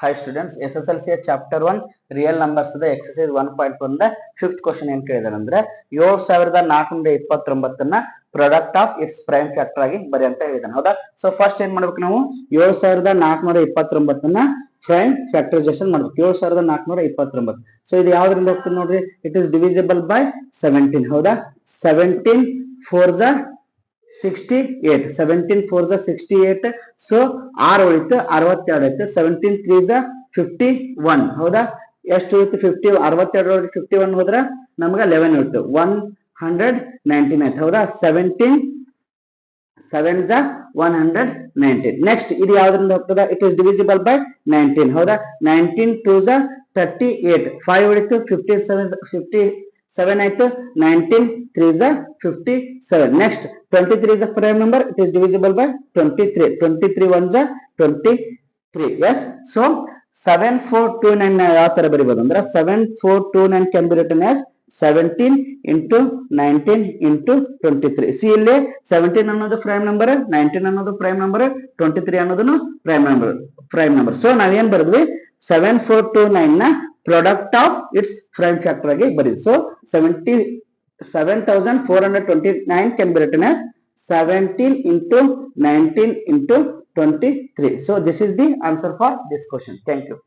Hi students, SSLC chapter 1 real numbers the exercise 1.1 the 5th question ಏನು ಕೇಳಿದಾರೆ ಅಂದ್ರೆ 7429 ನ product of it's prime factor ಆಗಿ ಬರಿ ಅಂತ ಹೇಳಿದಾನೆ. ಹೌದಾ? ಸೊ ಫಸ್ಟ್ ಏನ್ ಮಾಡ್ಬೇಕು ನಾವು 7429 ನ ಪ್ರೈಮ್ ಫ್ಯಾಕ್ಟರೈಸೇಷನ್ ಮಾಡ್ಬೇಕು. 7429. ಸೊ ಇದು ಯಾವ್ದ್ರಿಂದ ಹೋಗ್ತದೆ ನೋಡ್ರಿ, ಇಟ್ ಇಸ್ ಡಿವಿಸಿಬಲ್ ಬೈ 17. ಹೌದಾ? 17 4 68, 17 4 68. ಸೊ 6 ಉಳಿತು 62 ಆಯ್ತು. 17 3 51. ಹೌದಾ? ಎಷ್ಟು ಉಳಿತು? 50. 62 51 ಹೋದ್ರ ನಮ್ಗ 11 ಉಳಿತು. 119 ಆಯ್ತು. ಹೌದಾ? 17 7 119. ನೆಕ್ಸ್ಟ್ ಇದು ಯಾವ್ದ್ರಿಂದ ಹೋಗ್ತದ? It is divisible by 19. ಹೌದಾ? 19 2 38. 5 ಉಳಿತು 57 ಆಯ್ತು. 19 3 57. Next 23 is a prime number. It is divisible by 23. 23 1 23. Yes. So 7429 ಯಾವ ತರ ಬರೀಬಹುದು ಅಂದ್ರೆ 7429 can be written as 17 into 19 into 23. See ಇಲ್ಲಿ 17 ಅನ್ನೋದು ಪ್ರೈಮ್ ನಂಬರ್, 19 ಅನ್ನೋದು ಪ್ರೈಮ್ ನಂಬರ್, 23 ಅನ್ನೋದು ಪ್ರೈಮ್ ನಂಬರ್. ಸೊ ನಾವೇನ್ ಬರೆದ್ವಿ? 7429 ನ product of it's prime factor ಆಗಿ ಬರೀ. So 7429 can be written as 17 into 19 into 23. So this is the answer for this question. Thank you.